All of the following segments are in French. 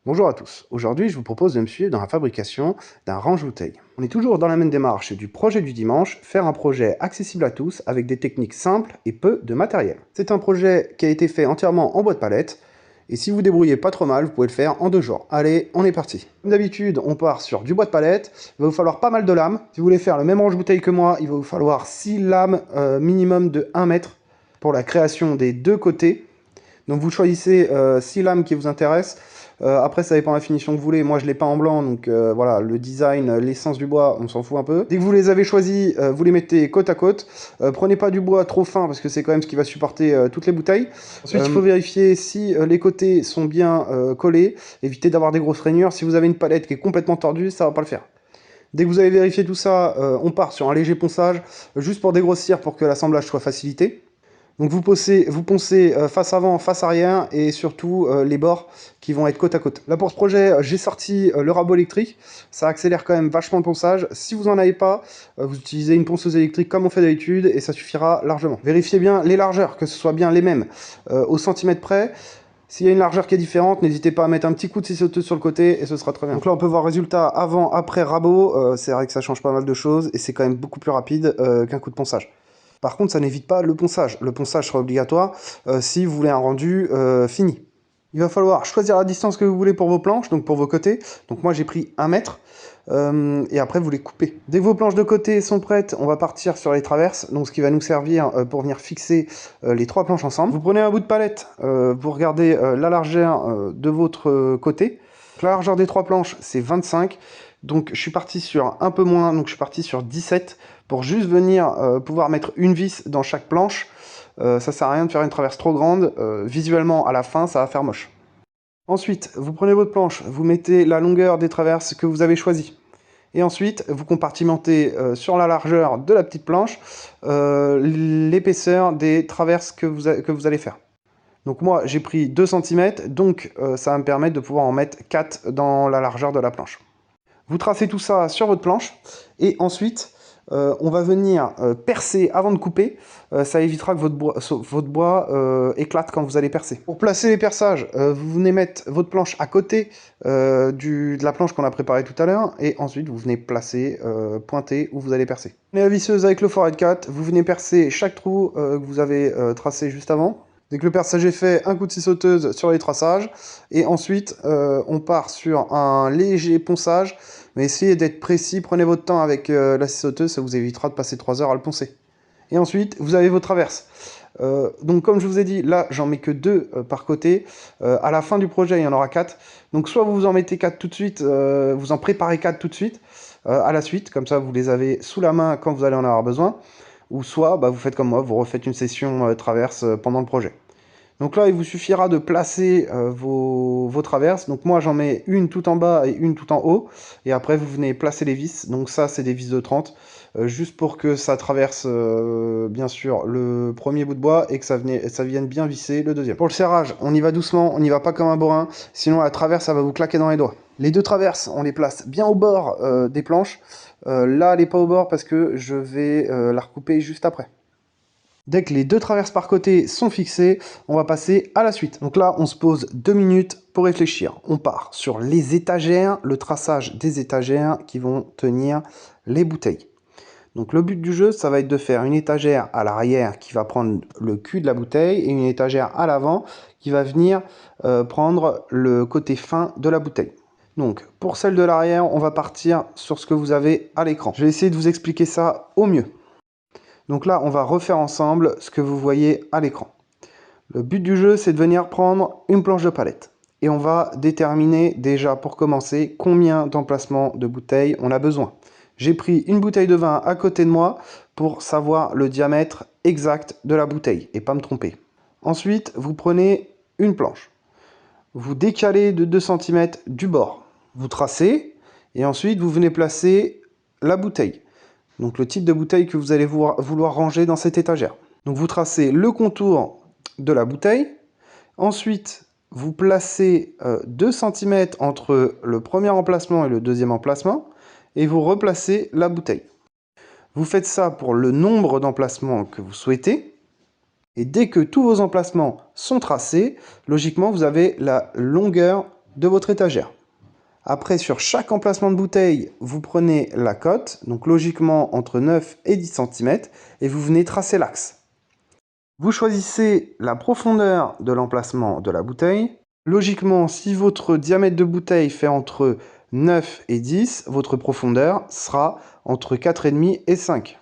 Bonjour à tous, aujourd'hui je vous propose de me suivre dans la fabrication d'un range-bouteille. On est toujours dans la même démarche du projet du dimanche, faire un projet accessible à tous avec des techniques simples et peu de matériel. C'est un projet qui a été fait entièrement en bois de palette, et si vous débrouillez pas trop mal, vous pouvez le faire en 2 jours. Allez, on est parti. Comme d'habitude, on part sur du bois de palette, il va vous falloir pas mal de lames. Si vous voulez faire le même range-bouteille que moi, il va vous falloir 6 lames minimum de 1 mètre pour la création des 2 côtés. Donc vous choisissez 6 lames qui vous intéressent. Après, ça dépend de la finition que vous voulez. Moi, je ne l'ai pas en blanc, donc voilà, le design, l'essence du bois, on s'en fout un peu. Dès que vous les avez choisis, vous les mettez côte à côte. Prenez pas du bois trop fin, parce que c'est quand même ce qui va supporter toutes les bouteilles. Ensuite, il faut vérifier si les côtés sont bien collés. Évitez d'avoir des grosses rainures. Si vous avez une palette qui est complètement tordue, ça ne va pas le faire. Dès que vous avez vérifié tout ça, on part sur un léger ponçage, juste pour dégrossir, pour que l'assemblage soit facilité. Donc vous poncez face avant, face arrière et surtout les bords qui vont être côte à côte. Là pour ce projet, j'ai sorti le rabot électrique. Ça accélère quand même vachement le ponçage. Si vous n'en avez pas, vous utilisez une ponceuse électrique comme on fait d'habitude et ça suffira largement. Vérifiez bien les largeurs, que ce soit bien les mêmes au centimètre près. S'il y a une largeur qui est différente, n'hésitez pas à mettre un petit coup de scie sauteuse sur le côté et ce sera très bien. Donc là on peut voir le résultat avant, après rabot. C'est vrai que ça change pas mal de choses et c'est quand même beaucoup plus rapide qu'un coup de ponçage. Par contre, ça n'évite pas le ponçage. Le ponçage sera obligatoire si vous voulez un rendu fini. Il va falloir choisir la distance que vous voulez pour vos planches, donc pour vos côtés. Donc moi j'ai pris 1 mètre, et après vous les coupez. Dès que vos planches de côté sont prêtes, on va partir sur les traverses, donc ce qui va nous servir pour venir fixer les 3 planches ensemble. Vous prenez un bout de palette, vous regardez la largeur de votre côté. La largeur des 3 planches, c'est 25. Donc je suis parti sur un peu moins, donc je suis parti sur 17 pour juste venir pouvoir mettre une vis dans chaque planche. Ça sert à rien de faire une traverse trop grande. Visuellement, à la fin, ça va faire moche. Ensuite, vous prenez votre planche, vous mettez la longueur des traverses que vous avez choisies. Et ensuite, vous compartimentez sur la largeur de la petite planche l'épaisseur des traverses que vous allez faire. Donc moi, j'ai pris 2 cm, donc ça va me permettre de pouvoir en mettre 4 dans la largeur de la planche. Vous tracez tout ça sur votre planche, et ensuite, on va venir percer avant de couper. Ça évitera que votre bois éclate quand vous allez percer. Pour placer les perçages, vous venez mettre votre planche à côté de la planche qu'on a préparée tout à l'heure, et ensuite vous venez placer, pointer où vous allez percer. Vous prenez la visseuse avec le Forehead Cat, vous venez percer chaque trou que vous avez tracé juste avant. Dès que le perçage est fait, un coup de scie sauteuse sur les traçages. Et ensuite, on part sur un léger ponçage. Mais essayez d'être précis, prenez votre temps avec la scie sauteuse, ça vous évitera de passer 3 heures à le poncer. Et ensuite, vous avez vos traverses. Donc comme je vous ai dit, là, j'en mets que 2 par côté. À la fin du projet, il y en aura 4. Donc soit vous en mettez 4 tout de suite, vous en préparez 4 tout de suite, à la suite. Comme ça, vous les avez sous la main quand vous allez en avoir besoin. Ou soit, vous faites comme moi, vous refaites une session traverse pendant le projet. Donc là, il vous suffira de placer vos traverses. Donc moi, j'en mets une tout en bas et une tout en haut. Et après, vous venez placer les vis. Donc ça, c'est des vis de 30. Juste pour que ça traverse, bien sûr, le premier bout de bois et que ça vienne bien visser le deuxième. Pour le serrage, on y va doucement, on n'y va pas comme un bourrin. Sinon, la traverse, ça va vous claquer dans les doigts. Les 2 traverses, on les place bien au bord des planches. Là, elle n'est pas au bord parce que je vais la recouper juste après. Dès que les 2 traverses par côté sont fixées, on va passer à la suite. Donc là, on se pose 2 minutes pour réfléchir. On part sur les étagères, le traçage des étagères qui vont tenir les bouteilles. Donc le but du jeu, ça va être de faire une étagère à l'arrière qui va prendre le cul de la bouteille et une étagère à l'avant qui va venir prendre le côté fin de la bouteille. Donc pour celle de l'arrière, on va partir sur ce que vous avez à l'écran. Je vais essayer de vous expliquer ça au mieux. Donc là, on va refaire ensemble ce que vous voyez à l'écran. Le but du jeu, c'est de venir prendre une planche de palette. Et on va déterminer déjà pour commencer combien d'emplacements de bouteilles on a besoin. J'ai pris une bouteille de vin à côté de moi pour savoir le diamètre exact de la bouteille et pas me tromper. Ensuite, vous prenez une planche. Vous décalez de 2 cm du bord. Vous tracez et ensuite vous venez placer la bouteille. Donc le type de bouteille que vous allez vouloir ranger dans cette étagère. Donc vous tracez le contour de la bouteille. Ensuite, vous placez 2 cm entre le premier emplacement et le deuxième emplacement. Et vous replacez la bouteille. Vous faites ça pour le nombre d'emplacements que vous souhaitez. Et dès que tous vos emplacements sont tracés, logiquement, vous avez la longueur de votre étagère. Après, sur chaque emplacement de bouteille, vous prenez la cote, donc logiquement entre 9 et 10 cm, et vous venez tracer l'axe. Vous choisissez la profondeur de l'emplacement de la bouteille. Logiquement, si votre diamètre de bouteille fait entre 9 et 10, votre profondeur sera entre 4,5 et 5.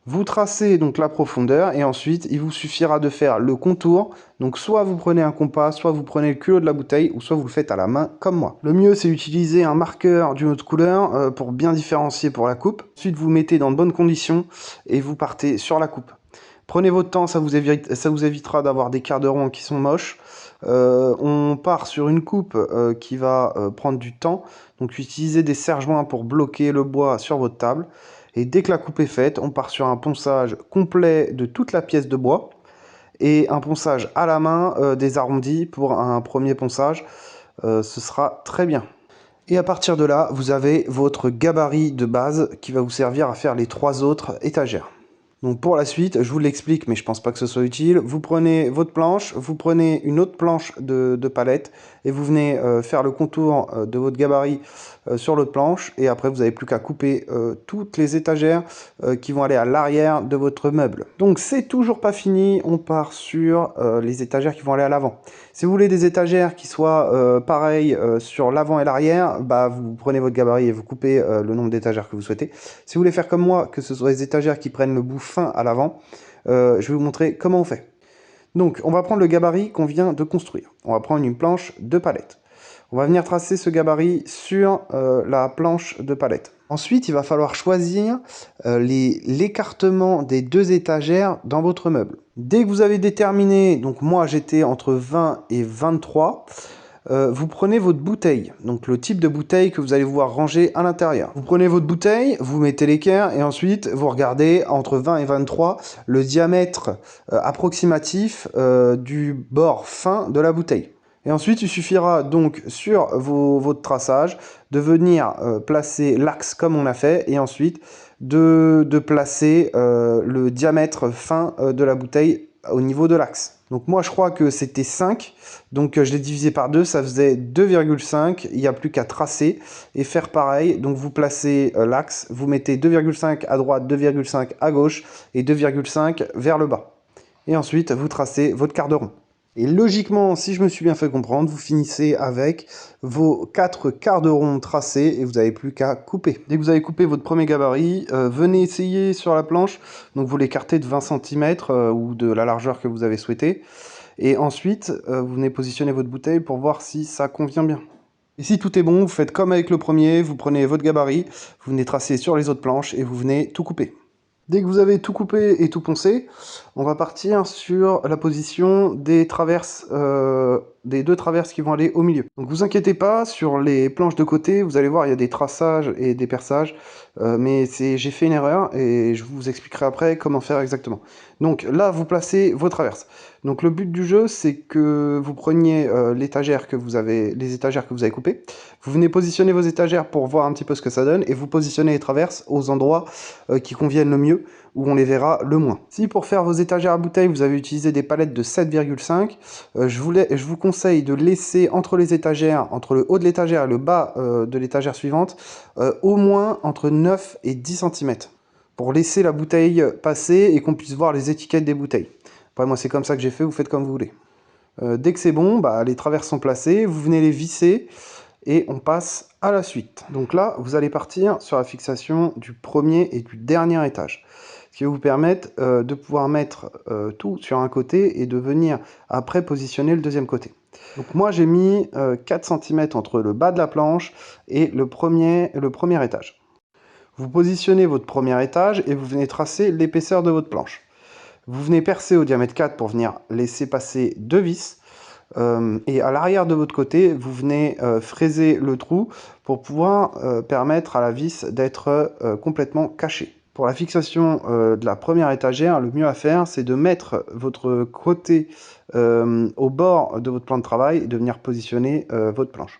Vous tracez donc la profondeur et ensuite il vous suffira de faire le contour. Donc soit vous prenez un compas, soit vous prenez le culot de la bouteille, ou soit vous le faites à la main comme moi. Le mieux c'est d'utiliser un marqueur d'une autre couleur pour bien différencier pour la coupe. Ensuite vous mettez dans de bonnes conditions et vous partez sur la coupe. Prenez votre temps, ça vous évitera d'avoir des quarts de rond qui sont moches. On part sur une coupe qui va prendre du temps. Donc utilisez des serre-joints pour bloquer le bois sur votre table. Et dès que la coupe est faite, on part sur un ponçage complet de toute la pièce de bois et un ponçage à la main des arrondis pour un premier ponçage. Ce sera très bien. Et à partir de là, vous avez votre gabarit de base qui va vous servir à faire les 3 autres étagères. Donc pour la suite, je vous l'explique, mais je pense pas que ce soit utile. Vous prenez votre planche, vous prenez une autre planche de palette et vous venez faire le contour de votre gabarit sur l'autre planche. Et après, vous n'avez plus qu'à couper toutes les étagères qui vont aller à l'arrière de votre meuble. Donc c'est toujours pas fini, on part sur les étagères qui vont aller à l'avant. Si vous voulez des étagères qui soient pareilles sur l'avant et l'arrière, bah, vous prenez votre gabarit et vous coupez le nombre d'étagères que vous souhaitez. Si vous voulez faire comme moi, que ce soit des étagères qui prennent le bout fin à l'avant, je vais vous montrer comment on fait. Donc on va prendre le gabarit qu'on vient de construire. On va prendre une planche de palette. On va venir tracer ce gabarit sur la planche de palette. Ensuite, il va falloir choisir l'écartement des 2 étagères dans votre meuble. Dès que vous avez déterminé, donc moi j'étais entre 20 et 23, vous prenez votre bouteille, donc le type de bouteille que vous allez pouvoir ranger à l'intérieur. Vous prenez votre bouteille, vous mettez l'équerre et ensuite vous regardez entre 20 et 23 le diamètre approximatif du bord fin de la bouteille. Et ensuite, il suffira donc sur votre traçage de venir placer l'axe comme on a fait et ensuite de placer le diamètre fin de la bouteille au niveau de l'axe. Donc moi je crois que c'était 5, donc je l'ai divisé par 2, ça faisait 2,5, il n'y a plus qu'à tracer et faire pareil. Donc vous placez l'axe, vous mettez 2,5 à droite, 2,5 à gauche et 2,5 vers le bas. Et ensuite vous tracez votre quart de rond. Et logiquement, si je me suis bien fait comprendre, vous finissez avec vos 4 quarts de rond tracés et vous n'avez plus qu'à couper. Dès que vous avez coupé votre premier gabarit, venez essayer sur la planche. Donc vous l'écartez de 20 cm ou de la largeur que vous avez souhaité. Et ensuite, vous venez positionner votre bouteille pour voir si ça convient bien. Et si tout est bon, vous faites comme avec le premier, vous prenez votre gabarit, vous venez tracer sur les autres planches et vous venez tout couper. Dès que vous avez tout coupé et tout poncé, on va partir sur la position des traverses, des 2 traverses qui vont aller au milieu. Donc vous inquiétez pas, sur les planches de côté, vous allez voir, il y a des traçages et des perçages, mais j'ai fait une erreur et je vous expliquerai après comment faire exactement. Donc là, vous placez vos traverses. Donc le but du jeu, c'est que vous preniez les étagères que vous avez coupées, vous venez positionner vos étagères pour voir un petit peu ce que ça donne, et vous positionnez les traverses aux endroits qui conviennent le mieux, où on les verra le moins. Si pour faire vos étagères à bouteilles, vous avez utilisé des palettes de 7,5, je vous conseille de laisser entre les étagères, entre le haut de l'étagère et le bas de l'étagère suivante, au moins entre 9 et 10 cm, pour laisser la bouteille passer et qu'on puisse voir les étiquettes des bouteilles. Après, moi, c'est comme ça que j'ai fait, vous faites comme vous voulez. Dès que c'est bon, bah, les traverses sont placées, vous venez les visser et on passe à la suite. Donc là, vous allez partir sur la fixation du premier et du dernier étage, ce qui va vous permettre de pouvoir mettre tout sur un côté et de venir après positionner le deuxième côté. Donc moi, j'ai mis 4 cm entre le bas de la planche et le premier étage. Vous positionnez votre premier étage et vous venez tracer l'épaisseur de votre planche. Vous venez percer au diamètre 4 pour venir laisser passer 2 vis. Et à l'arrière de votre côté, vous venez fraiser le trou pour pouvoir permettre à la vis d'être complètement cachée. Pour la fixation de la première étagère, le mieux à faire, c'est de mettre votre côté au bord de votre plan de travail et de venir positionner votre planche.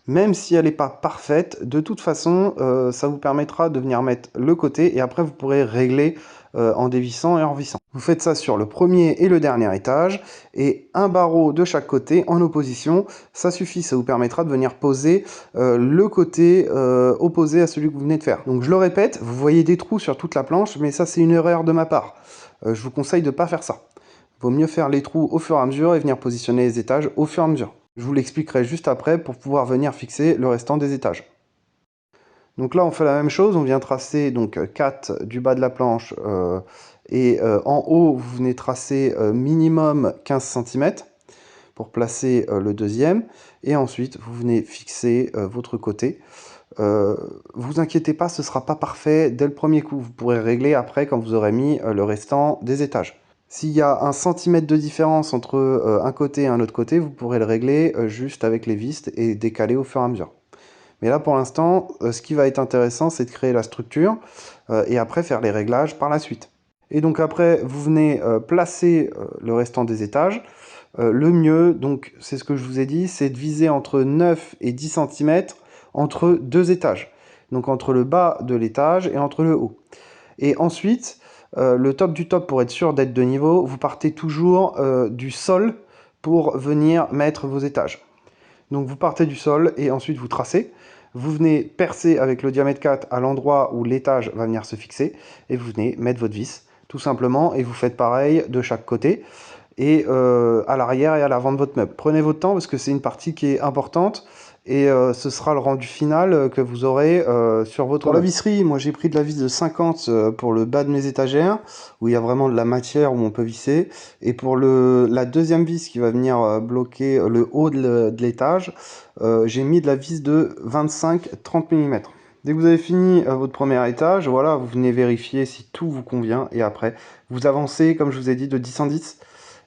Même si elle n'est pas parfaite, de toute façon, ça vous permettra de venir mettre le côté et après vous pourrez régler en dévissant et en revissant. Vous faites ça sur le premier et le dernier étage, et un barreau de chaque côté en opposition, ça suffit, ça vous permettra de venir poser le côté opposé à celui que vous venez de faire. Donc je le répète, vous voyez des trous sur toute la planche, mais ça c'est une erreur de ma part. Je vous conseille de ne pas faire ça. Il vaut mieux faire les trous au fur et à mesure et venir positionner les étages au fur et à mesure. Je vous l'expliquerai juste après pour pouvoir venir fixer le restant des étages. Donc là, on fait la même chose, on vient tracer donc 4 du bas de la planche et en haut, vous venez tracer minimum 15 cm pour placer le deuxième. Et ensuite, vous venez fixer votre côté. Vous inquiétez pas, ce ne sera pas parfait dès le premier coup. Vous pourrez régler après quand vous aurez mis le restant des étages. S'il y a 1 centimètre de différence entre un côté et un autre côté, vous pourrez le régler juste avec les vis et décaler au fur et à mesure. Mais là, pour l'instant, ce qui va être intéressant, c'est de créer la structure et après faire les réglages par la suite. Et donc après, vous venez placer le restant des étages. Le mieux, donc c'est ce que je vous ai dit, c'est de viser entre 9 et 10 cm entre 2 étages. Donc entre le bas de l'étage et entre le haut. Et ensuite, le top du top, pour être sûr d'être de niveau, vous partez toujours du sol pour venir mettre vos étages. Donc vous partez du sol et ensuite vous tracez. Vous venez percer avec le diamètre 4 à l'endroit où l'étage va venir se fixer et vous venez mettre votre vis tout simplement et vous faites pareil de chaque côté et à l'arrière et à l'avant de votre meuble. Prenez votre temps parce que c'est une partie qui est importante et ce sera le rendu final que vous aurez sur votre meuble. Pour la visserie, moi j'ai pris de la vis de 50 pour le bas de mes étagères où il y a vraiment de la matière où on peut visser, et pour la deuxième vis qui va venir bloquer le haut de l'étage, j'ai mis de la vis de 25-30 mm. Dès que vous avez fini votre premier étage, voilà, vous venez vérifier si tout vous convient et après vous avancez comme je vous ai dit de 10 en 10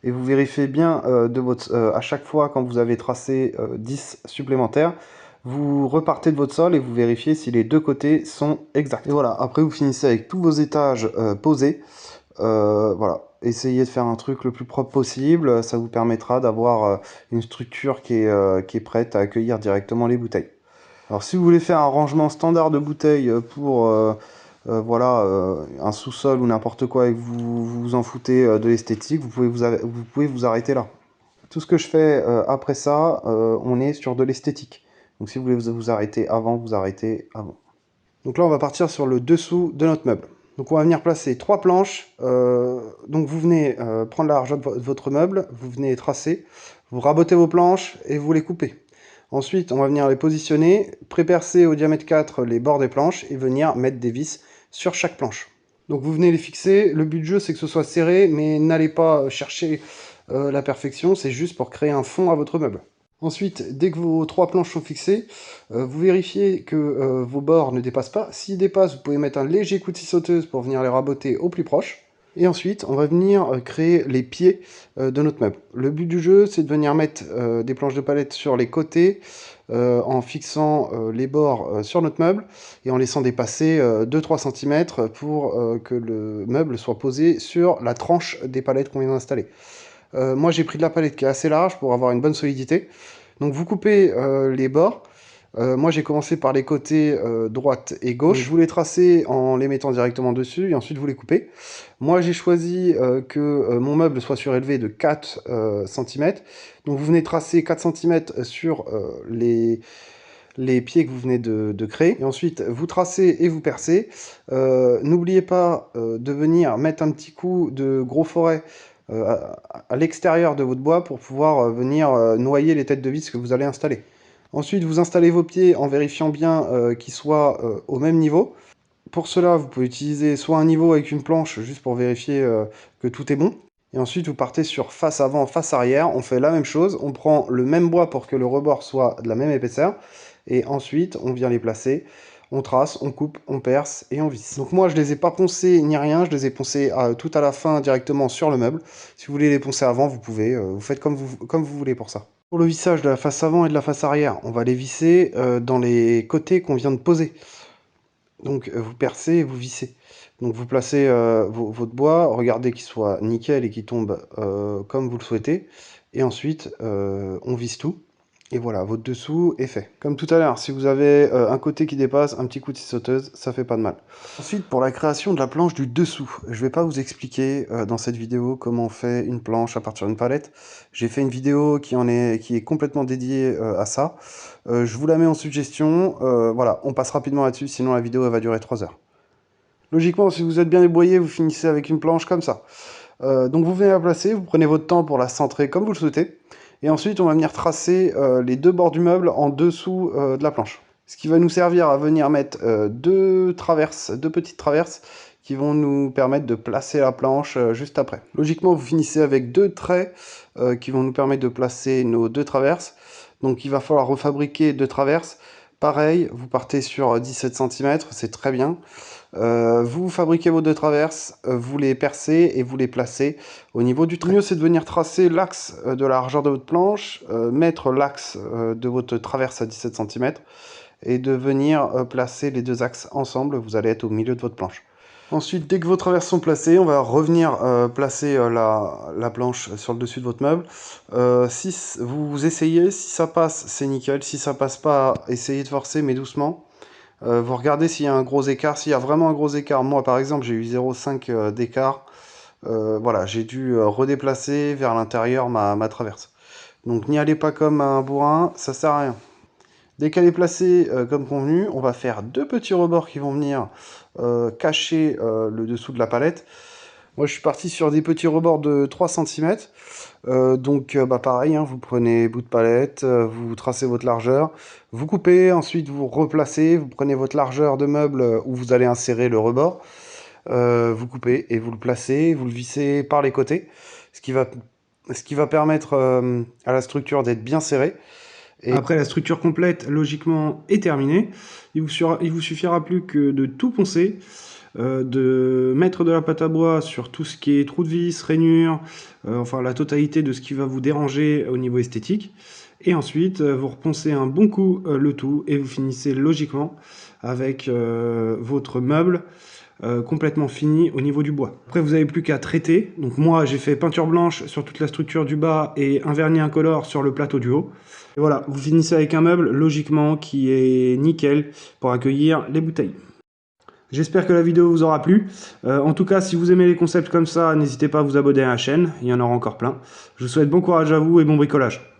et vous vérifiez bien à chaque fois quand vous avez tracé 10 supplémentaires, vous repartez de votre sol et vous vérifiez si les deux côtés sont exacts. Et voilà, après vous finissez avec tous vos étages posés. Voilà, essayez de faire un truc le plus propre possible, ça vous permettra d'avoir une structure qui est prête à accueillir directement les bouteilles. Alors si vous voulez faire un rangement standard de bouteilles pour voilà, un sous-sol ou n'importe quoi et que vous vous en foutez de l'esthétique, vous pouvez vous arrêter là. Tout ce que je fais après ça, on est sur de l'esthétique. Donc si vous voulez vous arrêter avant, vous arrêtez avant. Donc là on va partir sur le dessous de notre meuble. Donc on va venir placer 3 planches. Donc vous venez prendre la largeur de votre meuble, vous venez tracer, vous rabotez vos planches et vous les coupez. Ensuite, on va venir les positionner, pré-percer au diamètre 4 les bords des planches et venir mettre des vis sur chaque planche. Donc vous venez les fixer. Le but du jeu, c'est que ce soit serré, mais n'allez pas chercher la perfection, c'est juste pour créer un fond à votre meuble. Ensuite, dès que vos 3 planches sont fixées, vous vérifiez que vos bords ne dépassent pas. S'ils dépassent, vous pouvez mettre un léger coup de scie sauteuse pour venir les raboter au plus proche. Et ensuite, on va venir créer les pieds de notre meuble. Le but du jeu, c'est de venir mettre des planches de palette sur les côtés en fixant les bords sur notre meuble et en laissant dépasser 2-3 cm pour que le meuble soit posé sur la tranche des palettes qu'on vient d'installer. Moi, j'ai pris de la palette qui est assez large pour avoir une bonne solidité. Donc, vous coupez les bords. Moi, j'ai commencé par les côtés droite et gauche. Donc, je vous les tracez en les mettant directement dessus et ensuite vous les coupez. Moi, j'ai choisi que mon meuble soit surélevé de 4 cm. Donc, vous venez tracer 4 cm sur les pieds que vous venez de créer. Et ensuite, vous tracez et vous percez. N'oubliez pas de venir mettre un petit coup de gros forêt à l'extérieur de votre bois pour pouvoir venir noyer les têtes de vis que vous allez installer. Ensuite, vous installez vos pieds en vérifiant bien qu'ils soient au même niveau. Pour cela, vous pouvez utiliser soit un niveau avec une planche, juste pour vérifier que tout est bon. Et ensuite, vous partez sur face avant, face arrière. On fait la même chose. On prend le même bois pour que le rebord soit de la même épaisseur. Et ensuite, on vient les placer. On trace, on coupe, on perce et on visse. Donc moi, je les ai pas poncés ni rien. Je les ai poncés tout à la fin directement sur le meuble. Si vous voulez les poncer avant, vous pouvez. Vous faites comme vous voulez pour ça. Pour le vissage de la face avant et de la face arrière, on va les visser dans les côtés qu'on vient de poser. Donc vous percez et vous vissez. Donc vous placez votre bois, regardez qu'il soit nickel et qu'il tombe comme vous le souhaitez. Et ensuite, on visse tout. Et voilà, votre dessous est fait. Comme tout à l'heure, si vous avez un côté qui dépasse, un petit coup de scie sauteuse, ça fait pas de mal. Ensuite, pour la création de la planche du dessous, je vais pas vous expliquer dans cette vidéo comment on fait une planche à partir d'une palette. J'ai fait une vidéo qui est complètement dédiée à ça. Je vous la mets en suggestion. Voilà, on passe rapidement là-dessus, sinon la vidéo elle va durer 3 heures. Logiquement, si vous êtes bien débrouillé, vous finissez avec une planche comme ça. Donc vous venez la placer, vous prenez votre temps pour la centrer comme vous le souhaitez. Et ensuite, on va venir tracer les deux bords du meuble en dessous de la planche. Ce qui va nous servir à venir mettre deux petites traverses qui vont nous permettre de placer la planche juste après. Logiquement, vous finissez avec deux traits qui vont nous permettre de placer nos deux traverses. Donc il va falloir refabriquer deux traverses. Pareil, vous partez sur 17 cm, c'est très bien. Vous fabriquez vos deux traverses, vous les percez et vous les placez au niveau du trait. Le mieux, c'est de venir tracer l'axe de la largeur de votre planche, mettre l'axe de votre traverse à 17 cm et de venir placer les deux axes ensemble. Vous allez être au milieu de votre planche. Ensuite, dès que vos traverses sont placées, on va revenir placer la planche sur le dessus de votre meuble. Si vous essayez, si ça passe, c'est nickel. Si ça passe pas, essayez de forcer, mais doucement. Vous regardez s'il y a un gros écart. S'il y a vraiment un gros écart, moi par exemple j'ai eu 0,5 d'écart. Voilà, j'ai dû redéplacer vers l'intérieur ma traverse. Donc n'y allez pas comme un bourrin, ça sert à rien. Dès qu'elle est placée comme convenu, on va faire deux petits rebords qui vont venir cacher le dessous de la palette. Moi je suis parti sur des petits rebords de 3 cm. Donc pareil, hein, vous prenez bout de palette, vous tracez votre largeur, vous coupez, ensuite vous replacez, vous prenez votre largeur de meuble où vous allez insérer le rebord, vous coupez et vous le placez, vous le vissez par les côtés, ce qui va permettre à la structure d'être bien serrée. Et après, la structure complète, logiquement, est terminée. Il vous suffira plus que de tout poncer, de mettre de la pâte à bois sur tout ce qui est trous de vis, rainures, enfin la totalité de ce qui va vous déranger au niveau esthétique. Et ensuite, vous reponcez un bon coup le tout et vous finissez logiquement avec votre meuble complètement fini au niveau du bois. Après, vous n'avez plus qu'à traiter. Donc moi, j'ai fait peinture blanche sur toute la structure du bas et un vernis incolore sur le plateau du haut. Et voilà, vous finissez avec un meuble, logiquement, qui est nickel pour accueillir les bouteilles. J'espère que la vidéo vous aura plu. En tout cas, si vous aimez les concepts comme ça, n'hésitez pas à vous abonner à la chaîne. Il y en aura encore plein. Je vous souhaite bon courage à vous et bon bricolage.